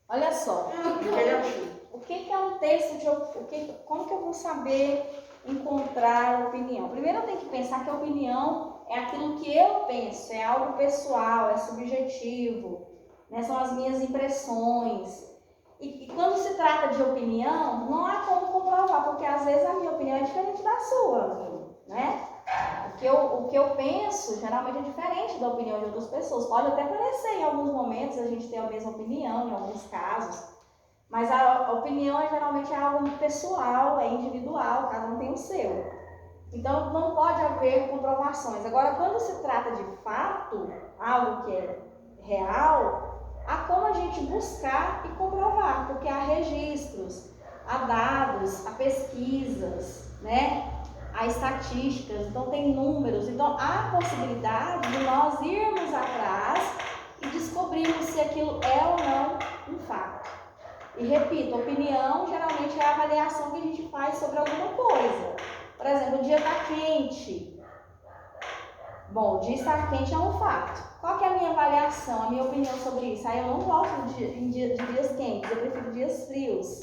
Olha só, o que é um texto de como que eu vou saber encontrar opinião? Primeiro eu tenho que pensar que a opinião é aquilo que eu penso, é algo pessoal, é subjetivo, né? São as minhas impressões. E quando se trata de opinião, não há como comprovar, porque às vezes a minha opinião é diferente da sua, né? O que eu penso geralmente é diferente da opinião de outras pessoas. Pode até parecer, em alguns momentos a gente tem a mesma opinião, em alguns casos, mas a opinião geralmente é algo pessoal, é individual, cada um tem o seu. Então não pode haver comprovações. Agora, quando se trata de fato, algo que é real, há como a gente buscar e comprovar, porque há registros, há dados, há pesquisas, né? Há estatísticas, então tem números, então há possibilidade de nós irmos atrás e descobrirmos se aquilo é ou não um fato. E repito, opinião geralmente é a avaliação que a gente faz sobre alguma coisa. Por exemplo, o dia está quente. Bom, o dia estar quente é um fato. Qual que é a minha avaliação, a minha opinião sobre isso? Eu não gosto de dias quentes, eu prefiro dias frios.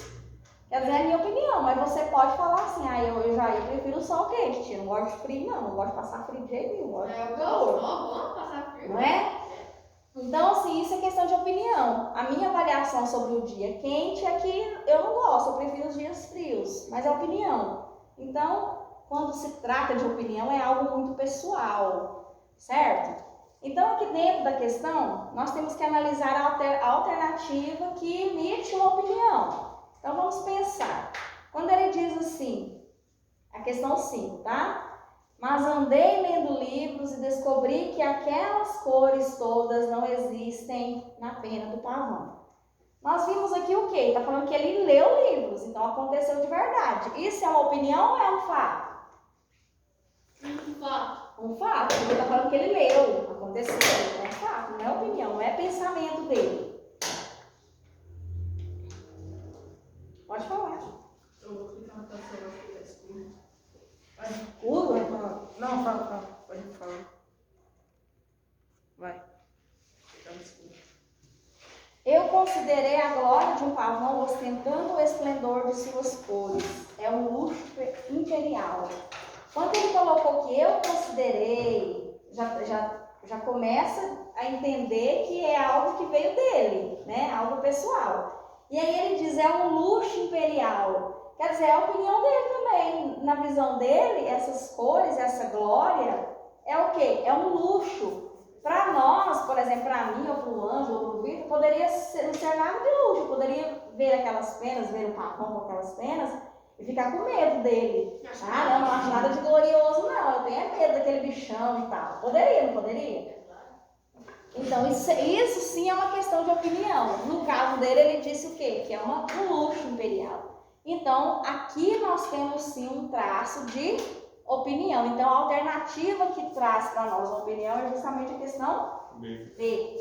Quer dizer, é a minha opinião, mas você pode falar assim, eu prefiro o sol quente, eu não gosto de frio não gosto de passar frio de jeito nenhum, gosto de calor. Não passar frio. Não é? Então, assim, isso é questão de opinião. A minha avaliação sobre o dia quente é que eu não gosto, eu prefiro os dias frios, mas é opinião. Então, quando se trata de opinião, é algo muito pessoal, certo? Então, aqui dentro da questão, nós temos que analisar a alternativa que emite uma opinião. Então, vamos pensar. Quando ele diz assim, a questão 5, tá? Mas andei lendo livros e descobri que aquelas cores todas não existem na pena do pavão. Nós vimos aqui o quê? Está falando que ele leu livros, então aconteceu de verdade. Isso é uma opinião ou é um fato? Um fato. Um fato, porque está falando que ele leu, aconteceu, é um fato, não é opinião, não é pensamento dele. Pode falar. Eu vou clicar na canção, acho que tá escuro. Escuro? Não, fala. Pode falar. Vai. Tá escuro. Eu considerei a glória de um pavão ostentando o esplendor de suas cores. É um luxo imperial. Quando ele colocou que eu considerei, já começa a entender que é algo que veio dele, né? Algo pessoal. E aí ele diz, é um luxo imperial. Quer dizer, é a opinião dele também. Na visão dele, essas cores, essa glória, é o quê? É um luxo. Para nós, por exemplo, para mim, ou para o Anjo, ou para o Vitor, poderia não ser nada de luxo. Eu poderia ver aquelas penas, ver o pavão com aquelas penas e ficar com medo dele. Não acho nada de glorioso, não. Eu tenho medo daquele bichão e tal. Poderia, não poderia? Então, isso sim é uma questão de opinião. No caso dele, ele disse o quê? Que é um luxo imperial. Então, aqui nós temos sim um traço de opinião. Então, a alternativa que traz para nós a opinião é justamente a questão B.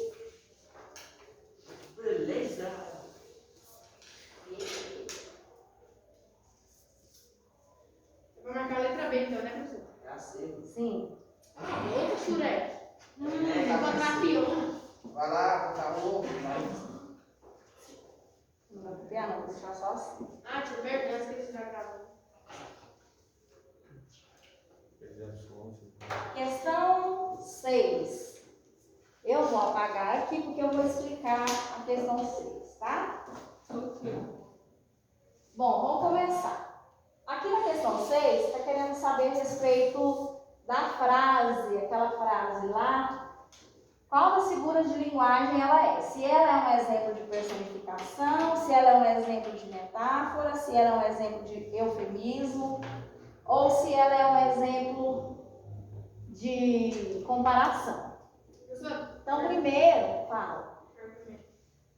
Beleza. Vou marcar a letra B então, né, professor? Já sei. Sim. Outro xuré. Encontrar pior. Vai lá, botar ovo, vai. Não vai copiar, não. Vou deixar só assim. Ah, tinha verdade que ele já gravou. Questão 6. Eu vou apagar aqui porque eu vou explicar a questão 6, tá? Bom, vamos começar. Aqui na questão 6, está querendo saber a respeito da frase, aquela frase lá. Qual das figuras de linguagem ela é? Se ela é um exemplo de personificação, se ela é um exemplo de metáfora, se ela é um exemplo de eufemismo, ou se ela é um exemplo de comparação. Professor, Então, primeiro, fala.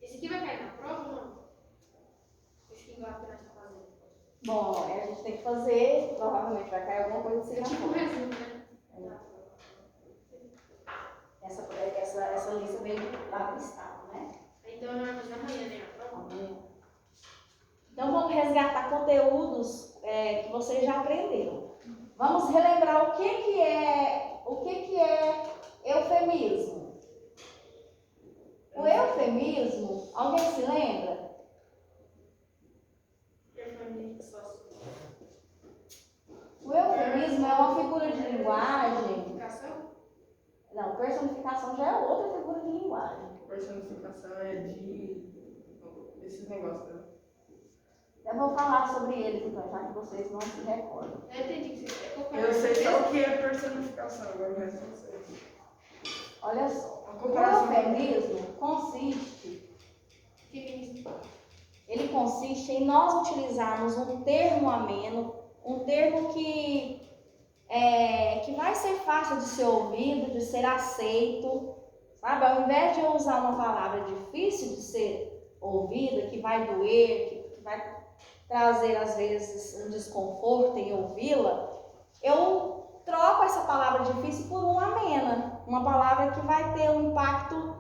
esse aqui vai cair na prova ou não? Esse aqui igual que nós estamos fazendo. Bom, a gente tem que fazer, provavelmente vai cair alguma coisa assim É na tipo um prova. resumo, né? Essa lista veio lá do estado, né? Então nós vamos fazer amanhã, né? A prova. Amanhã. Então, vamos resgatar conteúdos que vocês já aprenderam. Vamos relembrar o que é eufemismo. O eufemismo, alguém se lembra? é uma figura de linguagem. Personificação? Não, personificação já é outra figura de linguagem. Personificação é de esses negócios, né? Eu vou falar sobre eles então, já que vocês não se recordam. Eu entendi que você quer. Eu sei só o que é personificação, agora o resto eu não sei. Olha só, A o comparação- eufemismo consiste, Feminismo. ele consiste em nós utilizarmos um termo ameno, um termo que vai ser fácil de ser ouvido, de ser aceito, sabe? Ao invés de eu usar uma palavra difícil de ser ouvida, que vai doer, que vai trazer às vezes um desconforto em ouvi-la, eu troco essa palavra difícil por uma amena, uma palavra que vai ter um impacto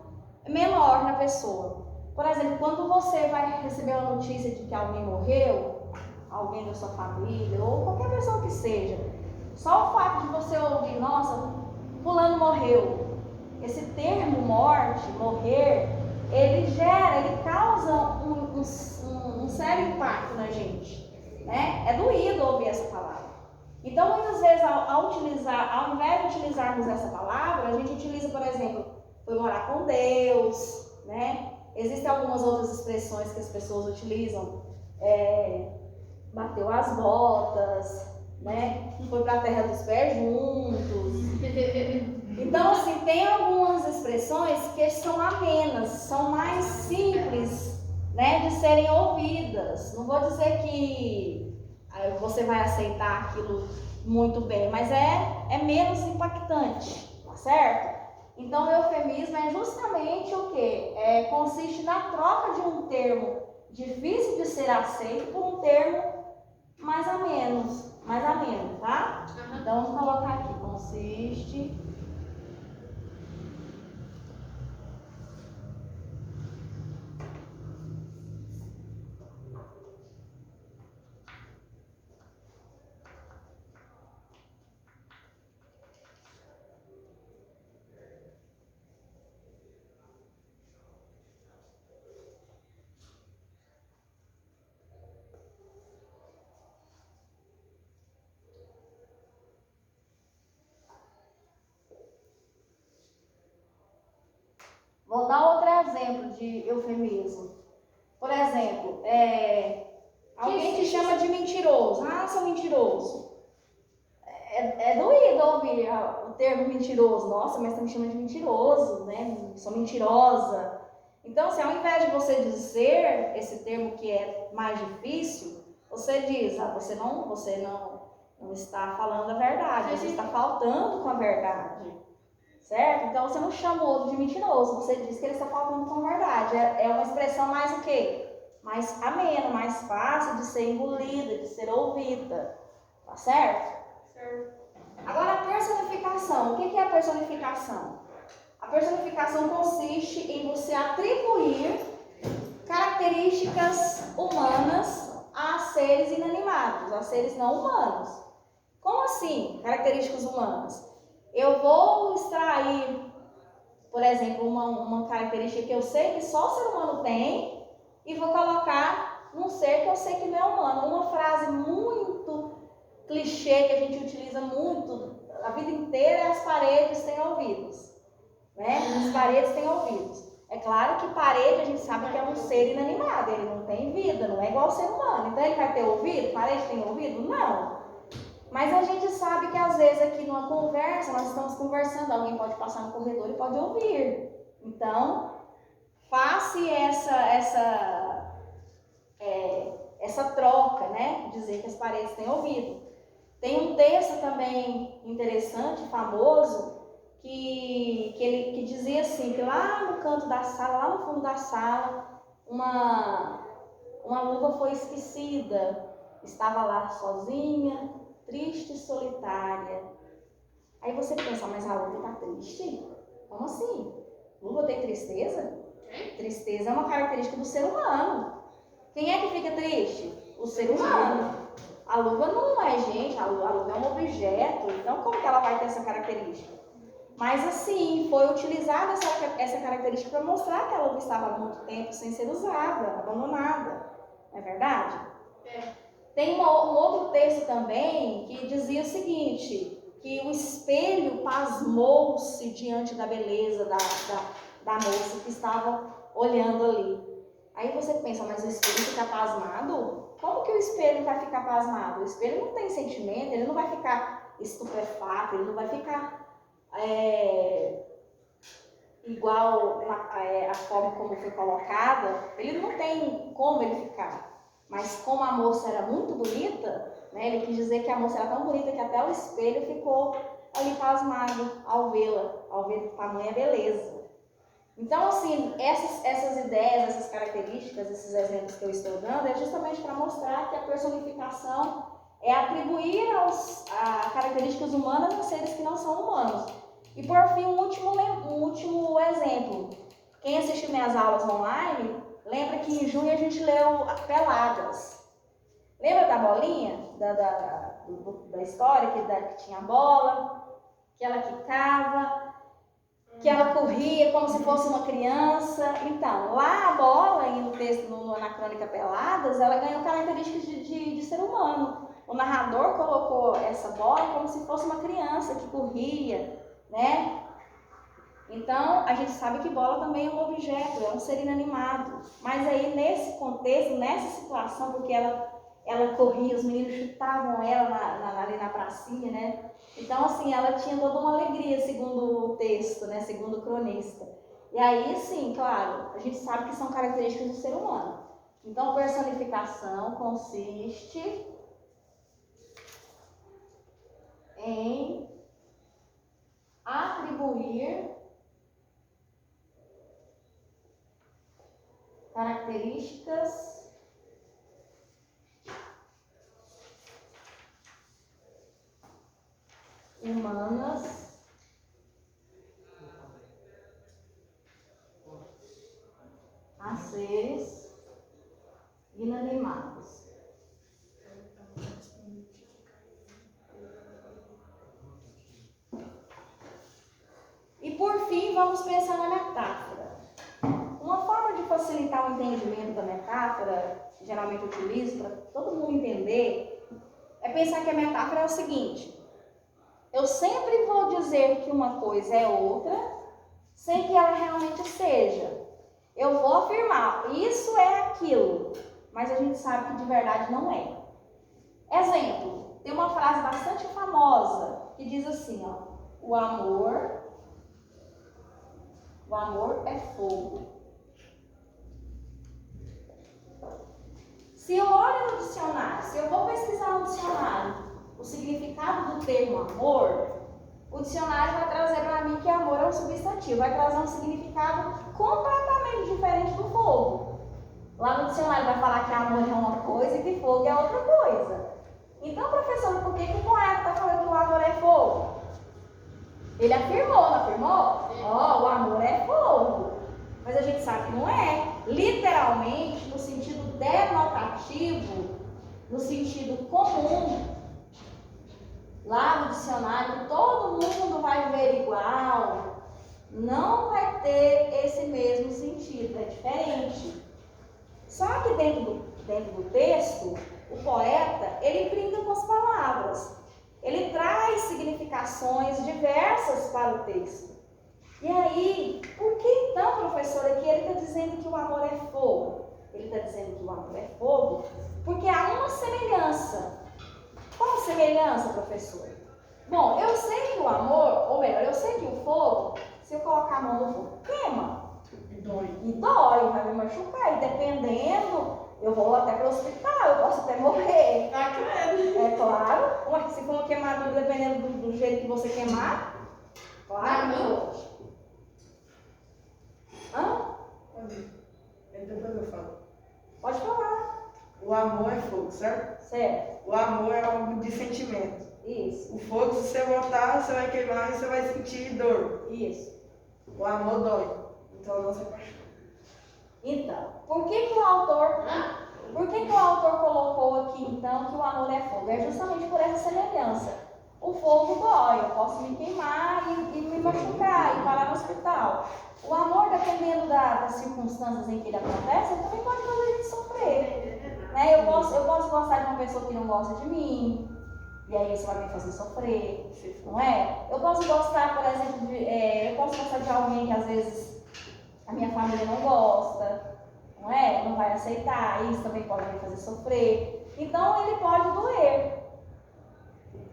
menor na pessoa. Por exemplo, quando você vai receber a notícia de que alguém morreu, alguém da sua família ou qualquer pessoa que seja, só o fato de você ouvir, nossa, fulano morreu, esse termo morte, morrer, ele causa um sério impacto na gente, né? É doído ouvir essa palavra. Então, muitas vezes, ao invés de utilizarmos essa palavra, a gente utiliza, por exemplo, foi morar com Deus, né? Existem algumas outras expressões que as pessoas utilizam, bateu as botas, né? Foi para a terra dos pés juntos. Então, assim, tem algumas expressões que são amenas, são mais simples, né, de serem ouvidas. Não vou dizer que você vai aceitar aquilo muito bem, mas é menos impactante, tá certo? Então, o eufemismo é justamente o quê? Consiste na troca de um termo difícil de ser aceito por um termo mais ameno, tá? Uhum. Então, vamos colocar aqui, consiste Vou dar outro exemplo de eufemismo. Por exemplo, alguém te chama de mentiroso. Ah, sou mentiroso. É doído ouvir o termo mentiroso. Nossa, mas você me chama de mentiroso, né? Sou mentirosa. Então, assim, ao invés de você dizer esse termo que é mais difícil, você diz, você não está falando a verdade, você está faltando com a verdade. Certo? Então você não chama o outro de mentiroso, você diz que ele está faltando com a verdade. É uma expressão mais o quê? Mais amena, mais fácil de ser engolida, de ser ouvida. Tá certo? Certo. Agora a personificação. O que é a personificação? A personificação consiste em você atribuir características humanas a seres inanimados, a seres não humanos. Como assim, características humanas? Eu vou extrair, por exemplo, uma característica que eu sei que só o ser humano tem e vou colocar num ser que eu sei que não é humano. Uma frase muito clichê que a gente utiliza muito a vida inteira é: as paredes têm ouvidos, né? As paredes têm ouvidos. É claro que parede a gente sabe que é um ser inanimado, ele não tem vida, não é igual ao ser humano. Então ele vai ter ouvido? Parede tem ouvido? Não. Mas a gente sabe que às vezes aqui numa conversa, nós estamos conversando, alguém pode passar no corredor e pode ouvir. Então, faça essa troca, né? Dizer que as paredes têm ouvido. Tem um texto também interessante, famoso, que dizia assim, que lá no canto da sala, lá no fundo da sala, uma luva foi esquecida. Estava lá sozinha, triste e solitária. Aí você pensa, mas a luva está triste? Como assim? Luva tem tristeza? Tristeza é uma característica do ser humano. Quem é que fica triste? O ser humano. A luva não é gente, a luva é um objeto, então como que ela vai ter essa característica? Mas assim, foi utilizada essa característica para mostrar que a luva estava há muito tempo sem ser usada, abandonada. Não é verdade? Tem um outro texto também que dizia o seguinte, que o espelho pasmou-se diante da beleza da moça que estava olhando ali. Aí você pensa, mas o espelho fica pasmado? Como que o espelho vai ficar pasmado? O espelho não tem sentimento, ele não vai ficar estupefato, ele não vai ficar igual a forma como foi colocada, ele não tem como ele ficar. Mas como a moça era muito bonita, né, ele quis dizer que a moça era tão bonita que até o espelho ficou ali pasmado ao vê-la, ao ver tamanha beleza. Então, assim, essas ideias, essas características, esses exemplos que eu estou dando, é justamente para mostrar que a personificação é atribuir a características humanas a seres que não são humanos. E por fim, um último exemplo. Quem assistiu minhas aulas online, lembra que em junho a gente leu Peladas. Lembra da bolinha? Da história, que tinha a bola, que ela quicava, que ela corria como se fosse uma criança. Então, lá a bola, no texto, na crônica Peladas, ela ganhou características de ser humano. O narrador colocou essa bola como se fosse uma criança que corria, né? Então, a gente sabe que bola também é um objeto, é um ser inanimado. Mas aí, nesse contexto, nessa situação, porque ela corria, os meninos chutavam ela ali na pracinha, né? Então, assim, ela tinha toda uma alegria, segundo o texto, né? Segundo o cronista. E aí, sim, claro, a gente sabe que são características do ser humano. Então, personificação consiste em atribuir características humanas a seres inanimados. E por fim, vamos pensar na metáfora. Uma forma de facilitar o entendimento da metáfora, que geralmente eu utilizo para todo mundo entender, é pensar que a metáfora é o seguinte: eu sempre vou dizer que uma coisa é outra, sem que ela realmente seja. Eu vou afirmar, isso é aquilo, mas a gente sabe que de verdade não é. Exemplo, tem uma frase bastante famosa que diz assim, ó: o amor é fogo. Se eu olho no dicionário, se eu vou pesquisar no dicionário o significado do termo amor, o dicionário vai trazer para mim que amor é um substantivo, vai trazer um significado completamente diferente do fogo. Lá no dicionário vai falar que amor é uma coisa e que fogo é outra coisa. Então, professor, por que o poeta está falando que o amor é fogo? Ele afirmou, não afirmou? Ó, o amor é fogo. Mas a gente sabe que não é. Literalmente, no sentido denotativo, no sentido comum, lá no dicionário, todo mundo vai ver igual. Não vai ter esse mesmo sentido, é diferente. Só que dentro do texto, o poeta, ele brinca com as palavras. Ele traz significações diversas para o texto. E aí, por que então, professor, aqui ele está dizendo que o amor é fogo? Ele está dizendo que o amor é fogo porque há uma semelhança. Qual semelhança, professor? Bom, eu sei que o amor, ou melhor, eu sei que o fogo, se eu colocar a mão no fogo, queima. E dói, vai me machucar. E dependendo, eu vou até para o hospital, eu posso até morrer. É claro. Mas se for uma queimadura, dependendo do jeito que você queimar, claro. Depois eu falo. Pode falar. O amor é fogo, certo? Certo. O amor é algo de sentimento. Isso. O fogo, se você botar, você vai queimar e você vai sentir dor. Isso. O amor dói. Então não se apaixona. Então, por que o autor colocou aqui então que o amor é fogo? É justamente por essa semelhança. O fogo dói, eu posso me queimar e me machucar e parar no hospital. O amor, dependendo das circunstâncias em que ele acontece, ele também pode fazer a gente sofrer. Né? posso gostar de uma pessoa que não gosta de mim, e aí isso vai me fazer sofrer, não é? Eu posso gostar, por exemplo, eu posso gostar de alguém que às vezes a minha família não gosta, não é? Não vai aceitar, isso também pode me fazer sofrer. Então ele pode doer.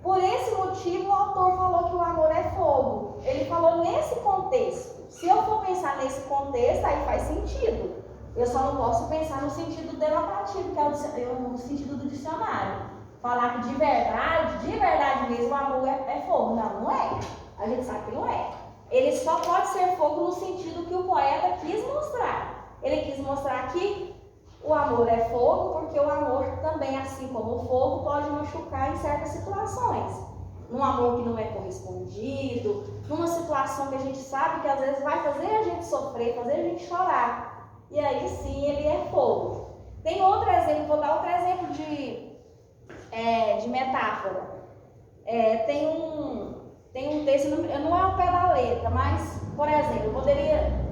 Por esse motivo o autor falou que o amor é fogo. Ele falou nesse contexto. Se eu for pensar nesse contexto, aí faz sentido. Eu só não posso pensar no sentido denotativo, que é o sentido do dicionário. Falar que de verdade mesmo, o amor é fogo. Não, não é. A gente sabe que não é. Ele só pode ser fogo no sentido que o poeta quis mostrar. Ele quis mostrar que o amor é fogo, porque o amor também, assim como o fogo, pode machucar em certas situações. Num amor que não é correspondido, numa situação que a gente sabe que às vezes vai fazer a gente sofrer, fazer a gente chorar. E aí sim ele é fogo. Tem outro exemplo, vou dar outro exemplo de metáfora. Tem um texto, não é ao pé da letra, mas, por exemplo,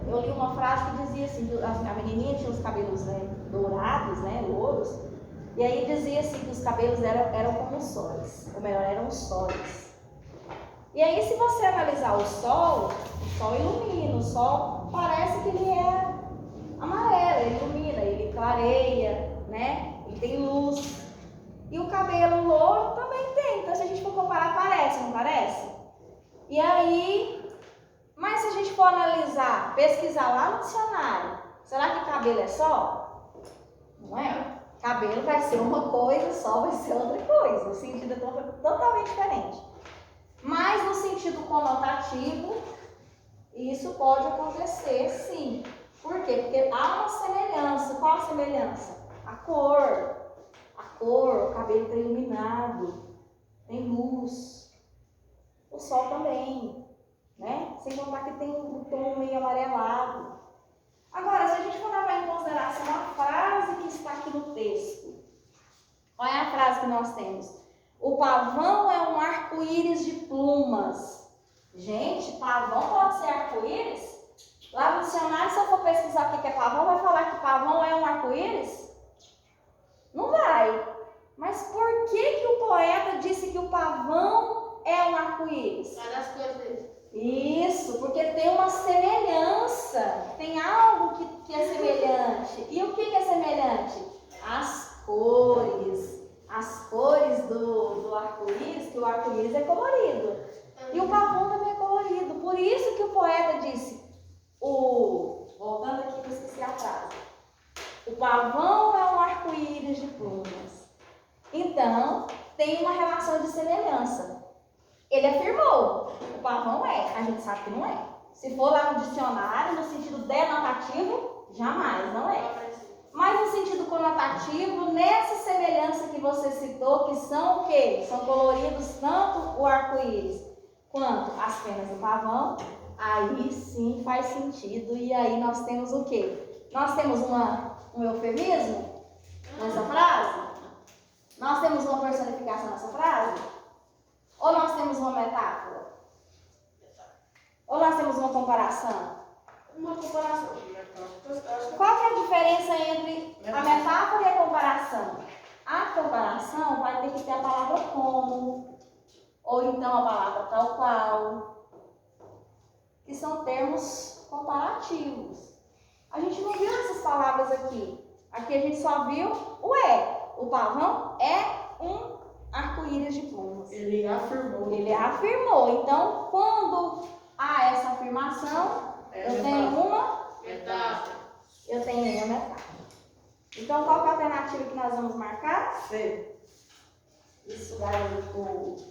eu li uma frase que dizia assim, a menininha tinha os cabelos dourados, louros, e aí dizia assim que os cabelos eram como sóis, ou melhor, eram sóis. E aí se você analisar o sol ilumina, o sol parece que ele é amarelo, ele ilumina, ele clareia, ele tem luz. E o cabelo louro também tem, então se a gente for comparar, parece, não parece? E aí, mas se a gente for analisar, pesquisar lá no dicionário, será que cabelo é sol? Não é? Cabelo vai ser uma coisa, sol vai ser outra coisa. O sentido é totalmente diferente. Mas no sentido conotativo, isso pode acontecer sim. Por quê? Porque há uma semelhança. Qual a semelhança? A cor, o cabelo está iluminado, tem luz. O sol também, Sem contar que tem um tom meio amarelado. Agora, se a gente for levar em consideração a frase que está aqui no texto, qual é a frase que nós temos? O pavão é um arco-íris de plumas. Gente, pavão pode ser arco-íris? Lá no dicionário, se eu for pesquisar o que é pavão, vai falar que pavão é um arco-íris? Não vai. Mas por que o poeta disse que o pavão é um arco-íris? Vai das cores dele. Isso, porque tem uma semelhança, tem algo que é semelhante. E o que é semelhante? As cores do arco-íris, que o arco-íris é colorido. E o pavão também é colorido. Por isso que o poeta disse, voltando aqui que eu esqueci a frase, o pavão é um arco-íris de plumas. Então, tem uma relação de semelhança. Ele afirmou, o pavão a gente sabe que não é. Se for lá no dicionário, no sentido denotativo, jamais, não é. Mas no sentido conotativo, nessa semelhança que você citou, que são o quê? São coloridos tanto o arco-íris quanto as penas do pavão, aí sim faz sentido. E aí nós temos o quê? Nós temos um eufemismo nessa frase? Nós temos uma personificação nessa frase? Ou nós temos uma metáfora? Ou nós temos uma comparação? Uma comparação. Qual que é a diferença entre a metáfora e a comparação? A comparação vai ter que ter a palavra como, ou então a palavra tal qual, que são termos comparativos. A gente não viu essas palavras aqui. Aqui a gente só viu o é. O pavão é um arco-íris de plumas. Ele afirmou. Então, quando há essa afirmação, eu tenho uma Metáfora. metáfora. Então, qual que é a alternativa que nós vamos marcar? C. Isso, garoto.